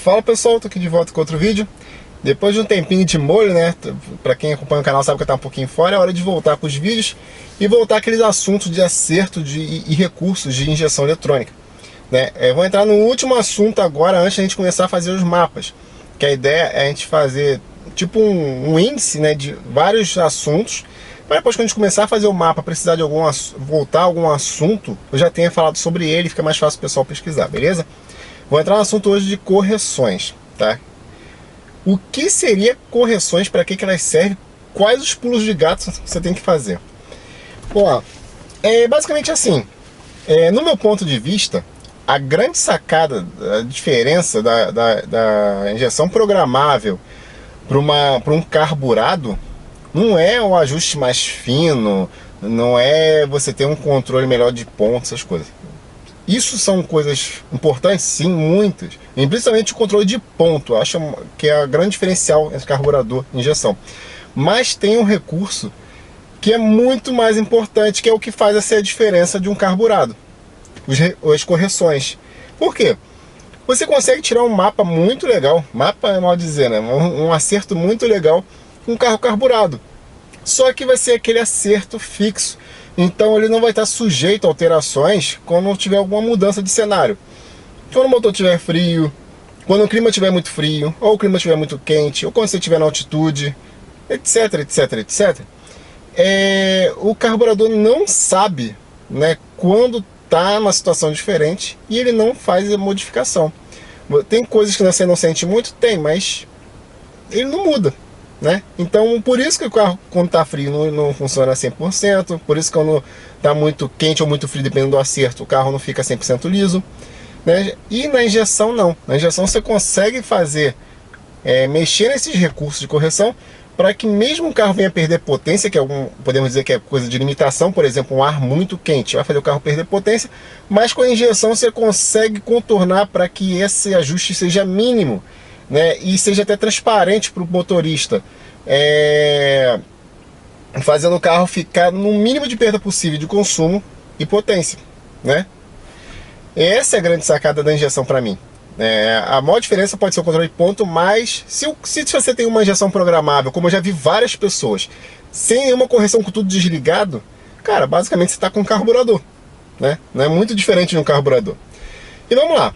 Fala pessoal, tô aqui de volta com outro vídeo. Depois de um tempinho de molho, né? Pra quem acompanha o canal sabe que eu tava um pouquinho fora. É hora de voltar com os vídeos e voltar aqueles assuntos de acerto e recursos de injeção eletrônica, né? Vou entrar no último assunto agora, antes de a gente começar a fazer os mapas. Que a ideia é a gente fazer tipo um índice, né, de vários assuntos, para depois, quando a gente começar a fazer o mapa, precisar de voltar a algum assunto, eu já tenha falado sobre ele, fica mais fácil o pessoal pesquisar, beleza? Vou entrar no assunto hoje de correções, tá? O que seria correções, para que elas servem, quais os pulos de gato você tem que fazer? Bom, basicamente assim, no meu ponto de vista, a grande sacada, a diferença da injeção programável para um carburado, não é um ajuste mais fino, não é você ter um controle melhor de pontos, essas coisas. Isso são coisas importantes, sim, muitas. E principalmente o controle de ponto, eu acho que é a grande diferencial entre carburador e injeção. Mas tem um recurso que é muito mais importante, que é o que faz essa diferença de um carburado. As correções. Por quê? Você consegue tirar um mapa muito legal, mapa é mal dizer, né? Um acerto muito legal com um carro carburado. Só que vai ser aquele acerto fixo. Então ele não vai estar sujeito a alterações quando tiver alguma mudança de cenário. Quando o motor estiver frio, quando o clima estiver muito frio, ou o clima estiver muito quente, ou quando você estiver na altitude, etc, etc, etc. O carburador não sabe, né, quando está numa situação diferente, e ele não faz a modificação. Tem coisas que você não sente muito? Tem, mas ele não muda, né? Então, por isso que o carro, quando está frio, não funciona 100%. Por isso que quando está muito quente ou muito frio, dependendo do acerto, o carro não fica 100% liso, né? E na injeção, não. Na injeção você consegue fazer, mexer nesses recursos de correção, para que mesmo o carro venha perder potência, que podemos dizer que é coisa de limitação, por exemplo, um ar muito quente vai fazer o carro perder potência, mas com a injeção você consegue contornar para que esse ajuste seja mínimo, né, e seja até transparente para o motorista, fazendo o carro ficar no mínimo de perda possível de consumo e potência, né? Essa é a grande sacada da injeção para mim. A maior diferença pode ser o controle de ponto, mas se você tem uma injeção programável, como eu já vi várias pessoas, sem nenhuma correção, com tudo desligado, cara, basicamente você está com um carburador, né? Não é muito diferente de um carburador. E vamos lá.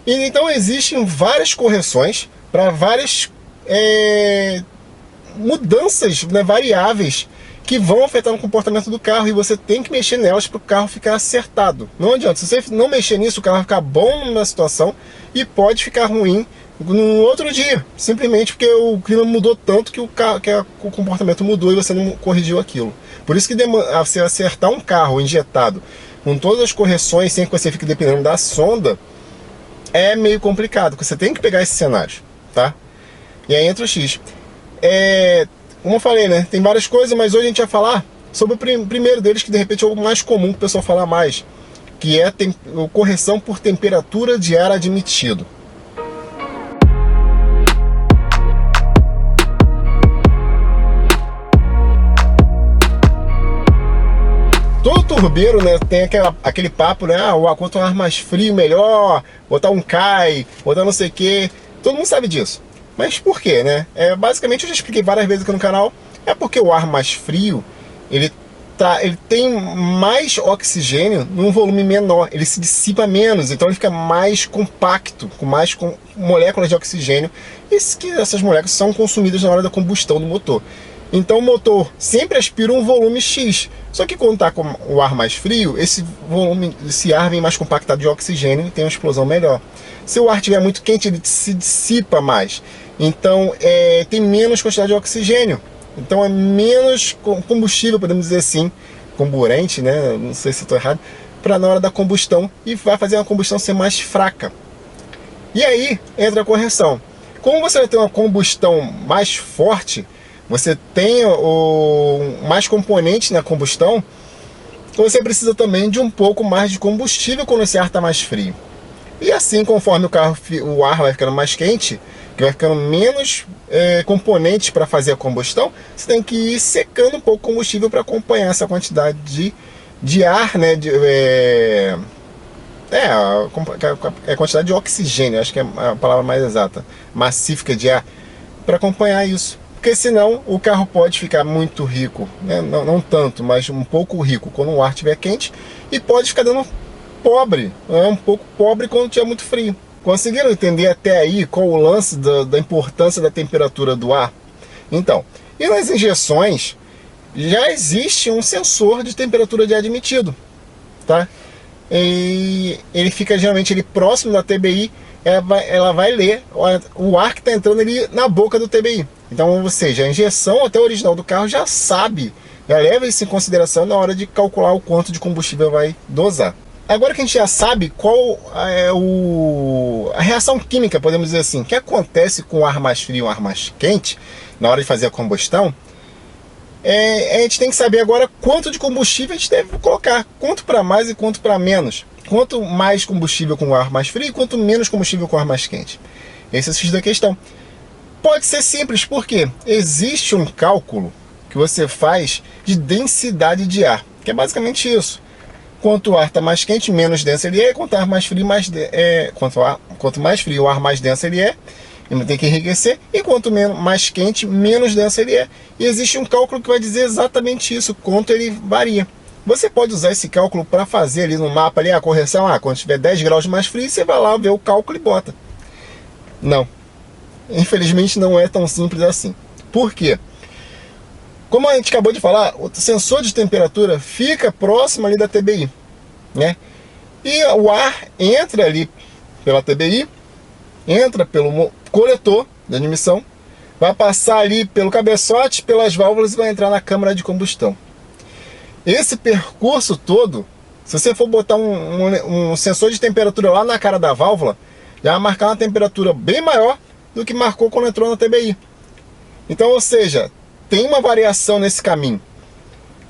Então existem várias correções para várias mudanças, né, variáveis, que vão afetar no comportamento do carro, e você tem que mexer nelas para o carro ficar acertado. Não adianta, se você não mexer nisso, o carro vai ficar bom numa situação e pode ficar ruim no outro dia, simplesmente porque o clima mudou tanto que o comportamento mudou e você não corrigiu aquilo. Por isso que você acertar um carro injetado com todas as correções, sem que você fique dependendo da sonda, é meio complicado, porque você tem que pegar esses cenários, tá? E aí entra o X. Como eu falei, né? Tem várias coisas, mas hoje a gente vai falar sobre o primeiro deles, que de repente é o mais comum que o pessoal fala mais, que é a correção por temperatura de ar admitido. Todo turbeiro, né, tem aquele papo, né? Quanto ar mais frio, melhor, botar um CAI, botar não sei o que. Todo mundo sabe disso. Mas por quê, né? Basicamente, eu já expliquei várias vezes aqui no canal, é porque o ar mais frio, ele tem mais oxigênio num volume menor, ele se dissipa menos, então ele fica mais compacto, com moléculas de oxigênio, e essas moléculas são consumidas na hora da combustão do motor. Então o motor sempre aspira um volume X, só que quando está com o ar mais frio, esse ar vem mais compactado de oxigênio e tem uma explosão melhor. Se o ar estiver muito quente, ele se dissipa mais, então tem menos quantidade de oxigênio, então é menos combustível, podemos dizer assim, comburente, né? Não sei se estou errado, para na hora da combustão, e vai fazer a combustão ser mais fraca. E aí entra a correção. Como você vai ter uma combustão mais forte, você tem mais componentes na combustão, você precisa também de um pouco mais de combustível quando esse ar está mais frio. E assim, conforme o ar vai ficando mais quente, que vai ficando menos componentes para fazer a combustão, você tem que ir secando um pouco o combustível para acompanhar essa quantidade de ar, né, a quantidade de oxigênio, acho que é a palavra mais exata, massífica de ar, para acompanhar isso. Porque senão o carro pode ficar muito rico, né? Não tanto, mas um pouco rico quando o ar estiver quente, e pode ficar dando pobre, né? Um pouco pobre quando estiver muito frio. Conseguiram entender até aí qual o lance da importância da temperatura do ar? Então, e nas injeções já existe um sensor de temperatura de ar admitido, tá? E ele fica geralmente próximo da TBI. Ela vai ler o ar que está entrando ali na boca do TBI. Então, ou seja, a injeção até original do carro já sabe, já leva isso em consideração na hora de calcular o quanto de combustível vai dosar. Agora que a gente já sabe qual é a reação química, podemos dizer assim, que acontece com o ar mais frio e o ar mais quente, na hora de fazer a combustão, a gente tem que saber agora quanto de combustível a gente deve colocar, quanto para mais e quanto para menos. Quanto mais combustível com o ar mais frio, quanto menos combustível com o ar mais quente. Esse é o X da questão. Pode ser simples, porque existe um cálculo que você faz de densidade de ar, que é basicamente isso. Quanto o ar está mais quente, menos denso ele é, quanto o ar mais frio, quanto mais frio o ar mais denso ele é, ele tem que enriquecer, e quanto mais quente, menos denso ele é. E existe um cálculo que vai dizer exatamente isso, quanto ele varia. Você pode usar esse cálculo para fazer ali no mapa ali, a correção, quando tiver 10 graus mais frio, você vai lá ver o cálculo e bota. Não. Infelizmente não é tão simples assim. Por quê? Como a gente acabou de falar, o sensor de temperatura fica próximo ali da TBI, né? E o ar entra ali pela TBI, entra pelo coletor de admissão, vai passar ali pelo cabeçote, pelas válvulas e vai entrar na câmara de combustão. Esse percurso todo, se você for botar um sensor de temperatura lá na cara da válvula, já vai marcar uma temperatura bem maior do que marcou quando entrou na TBI. Então, ou seja, tem uma variação nesse caminho.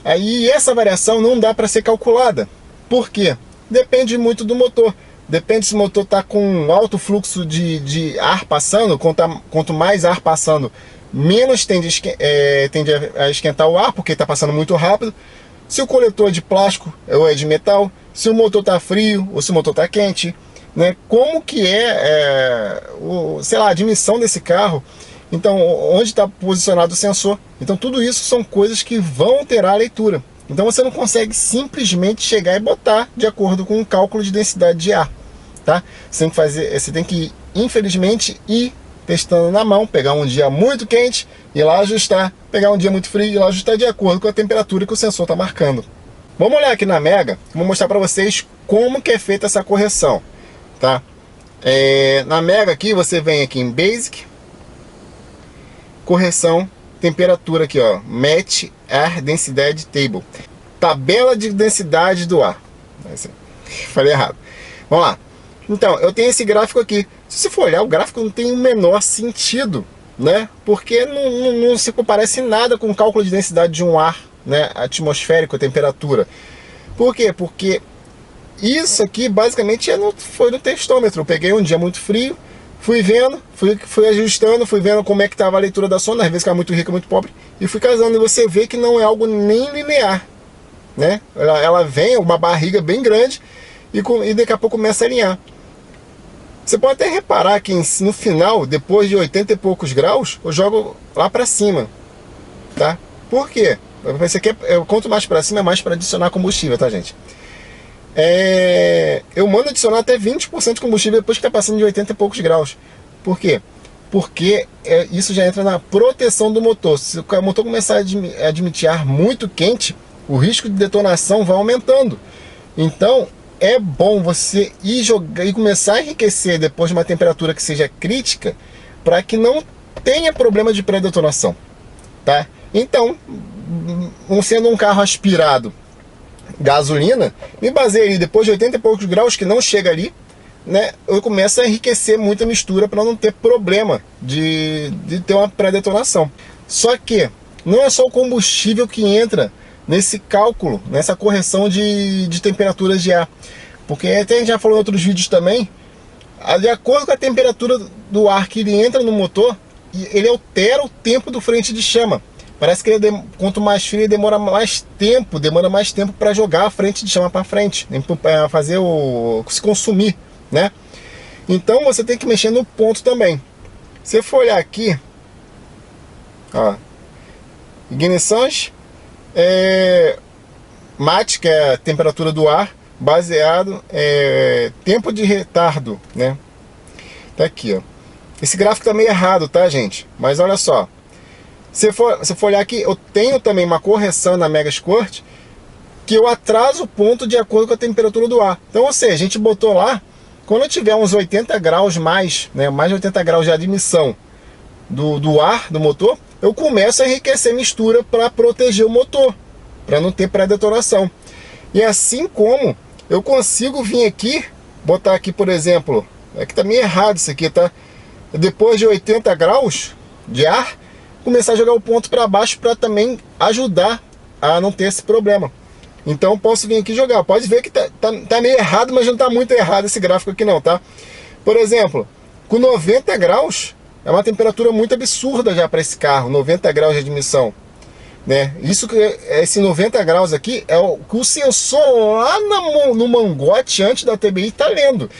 Aí essa variação não dá para ser calculada. Por quê? Depende muito do motor. Depende se o motor está com alto fluxo de ar passando. Quanto mais ar passando, menos tende a esquentar o ar, porque está passando muito rápido. Se o coletor é de plástico ou é de metal, se o motor está frio ou se o motor está quente, né? Como que sei lá, a admissão desse carro, então onde está posicionado o sensor. Então tudo isso são coisas que vão alterar a leitura. Então você não consegue simplesmente chegar e botar de acordo com um cálculo de densidade de ar, tá? Você tem que infelizmente ir testando na mão, pegar um dia muito quente e lá ajustar, pegar um dia muito frio e lá ajustar de acordo com a temperatura que o sensor está marcando. Vamos olhar aqui na Mega, vou mostrar para vocês como que é feita essa correção, tá? Na Mega aqui, você vem aqui em Basic, correção, temperatura aqui, ó, Match Air Density Table, tabela de densidade do ar. Falei errado. Vamos lá. Então, eu tenho esse gráfico aqui. Se você for olhar, o gráfico não tem o menor sentido, né? Porque não se comparece nada com o cálculo de densidade de um ar, né, atmosférico, a temperatura. Por quê? Porque isso aqui basicamente foi no testômetro. Eu peguei um dia muito frio, fui vendo, fui ajustando, fui vendo como é que estava a leitura da sonda, às vezes ficava muito rica, muito pobre, e fui casando. E você vê que não é algo nem linear, né? Ela vem uma barriga bem grande e daqui a pouco começa a alinhar. Você pode até reparar que no final, depois de 80 e poucos graus, eu jogo lá para cima, tá? Por quê? Isso aqui quanto mais para cima é mais para adicionar combustível, tá, gente? Eu mando adicionar até 20% de combustível depois que está passando de 80 e poucos graus. Por quê? Porque isso já entra na proteção do motor. Se o motor começar a admitir ar muito quente, o risco de detonação vai aumentando. Então, é bom você ir jogar e começar a enriquecer depois de uma temperatura que seja crítica, para que não tenha problema de pré-detonação, tá? Então, sendo um carro aspirado gasolina, me baseio ali depois de 80 e poucos graus, que não chega ali, né? Eu começo a enriquecer muita mistura para não ter problema de ter uma pré-detonação. Só que não é só o combustível que entra nesse cálculo, nessa correção de temperaturas de ar, porque até a gente já falou em outros vídeos também, de acordo com a temperatura do ar que ele entra no motor, ele altera o tempo do frente de chama. Parece que ele, quanto mais frio, ele demora mais tempo para jogar a frente de chama para frente, para fazer se consumir, né? Então você tem que mexer no ponto também. Se você for olhar aqui, ó, ignições, MAT, que é a temperatura do ar, baseado, tempo de retardo, né? Tá aqui, ó. Esse gráfico tá meio errado, tá, gente? Mas olha só. Se for olhar aqui, eu tenho também uma correção na Megasquirt, que eu atraso o ponto de acordo com a temperatura do ar. Então, ou seja, a gente botou lá, quando eu tiver uns 80 graus mais, né, mais de 80 graus de admissão do ar, do motor, eu começo a enriquecer a mistura para proteger o motor, para não ter pré-detonação. E assim como eu consigo vir aqui, botar aqui, por exemplo, que tá meio errado isso aqui, tá? Depois de 80 graus de ar, começar a jogar o ponto para baixo para também ajudar a não ter esse problema. Então posso vir aqui jogar. Pode ver que tá meio errado, mas não tá muito errado esse gráfico aqui não, tá? Por exemplo, com 90 graus é uma temperatura muito absurda já para esse carro, 90 graus de admissão, né? Isso que esse 90 graus aqui é o que o sensor lá no mangote antes da TBI tá lendo.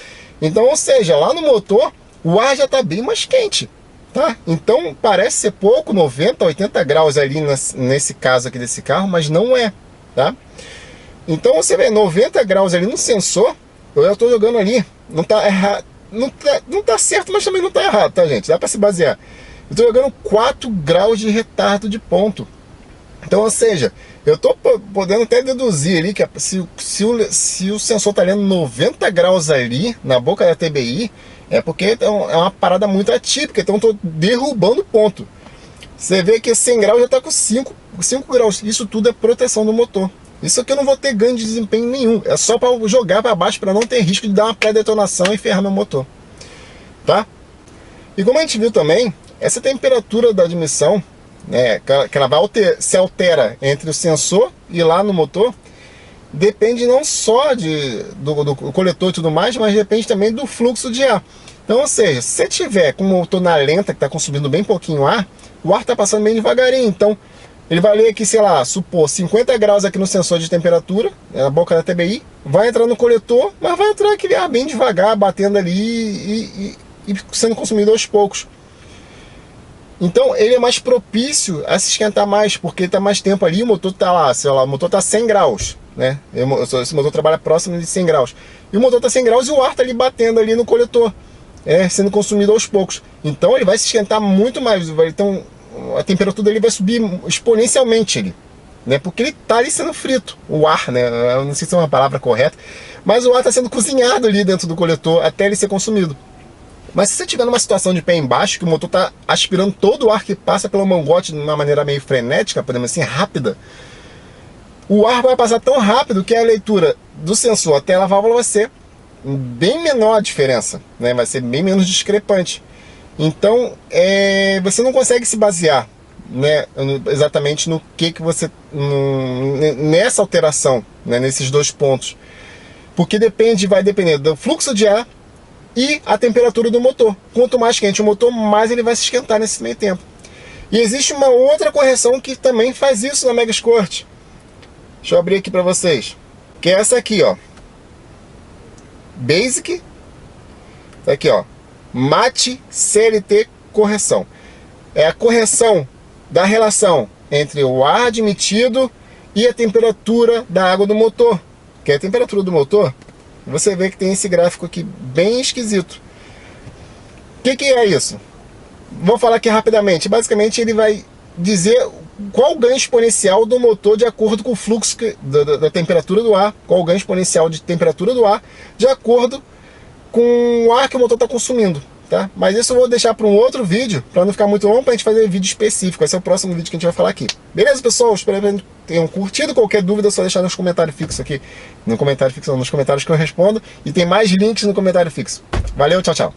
Então, ou seja, lá no motor o ar já tá bem mais quente. Tá? Então parece ser pouco, 90, 80 graus ali nesse caso aqui desse carro, mas não é, tá? Então você vê 90 graus ali no sensor, eu já estou jogando ali, não tá errado, não tá certo, mas também não tá errado, tá, gente? Dá para se basear. Eu estou jogando 4 graus de retardo de ponto. Então, ou seja, eu estou podendo até deduzir ali que se o sensor tá lendo 90 graus ali na boca da TBI, é porque é uma parada muito atípica, então estou derrubando ponto. Você vê que 100 graus já está com 5 graus. Isso tudo é proteção do motor. Isso aqui eu não vou ter ganho de desempenho nenhum. É só para jogar para baixo, para não ter risco de dar uma pré-detonação e ferrar meu motor. Tá? E como a gente viu também, essa temperatura da admissão, né, que ela vai se altera entre o sensor e lá no motor, depende não só do coletor e tudo mais, mas depende também do fluxo de ar. Então, ou seja, se você tiver com o motor na lenta, que está consumindo bem pouquinho ar, o ar está passando bem devagarinho. Então, ele vai ler aqui, sei lá, supor 50 graus aqui no sensor de temperatura, na boca da TBI, vai entrar no coletor, mas vai entrar aquele ar bem devagar, batendo ali e sendo consumido aos poucos. Então ele é mais propício a se esquentar mais, porque está mais tempo ali, o motor está lá, sei lá, o motor está 100 graus, né? Esse motor trabalha próximo de 100 graus. E o motor está 100 graus e o ar está ali batendo ali no coletor, sendo consumido aos poucos. Então ele vai se esquentar muito mais, então a temperatura dele vai subir exponencialmente ali, né? Porque ele está ali sendo frito, o ar, né? Eu não sei se é uma palavra correta, mas o ar está sendo cozinhado ali dentro do coletor até ele ser consumido. Mas se você estiver numa situação de pé embaixo, que o motor está aspirando todo o ar que passa pelo mangote de uma maneira meio frenética, podemos assim, rápida, o ar vai passar tão rápido que a leitura do sensor até a válvula vai ser bem menor a diferença, né? Vai ser bem menos discrepante. Então, você não consegue se basear, né, exatamente no que você... nessa alteração, né, nesses dois pontos. Porque vai depender do fluxo de ar e a temperatura do motor. Quanto mais quente o motor, mais ele vai se esquentar nesse meio tempo. E existe uma outra correção que também faz isso na Megasquirt. Deixa eu abrir aqui para vocês. Que é essa aqui, ó. Basic. Tá aqui, ó. MAT CLT correção. É a correção da relação entre o ar admitido e a temperatura da água do motor. Que é a temperatura do motor. Você vê que tem esse gráfico aqui bem esquisito. O que é isso? Vou falar aqui rapidamente. Basicamente ele vai dizer qual o ganho exponencial do motor de acordo com o fluxo da temperatura do ar, qual o ganho exponencial de temperatura do ar, de acordo com o ar que o motor está consumindo. Tá? Mas isso eu vou deixar para um outro vídeo, para não ficar muito longo, para a gente fazer vídeo específico. Esse é o próximo vídeo que a gente vai falar aqui. Beleza, pessoal? Espero que tenham curtido. Qualquer dúvida é só deixar nos comentários fixos aqui. No comentário fixo, não, nos comentários que eu respondo. E tem mais links no comentário fixo. Valeu, tchau, tchau.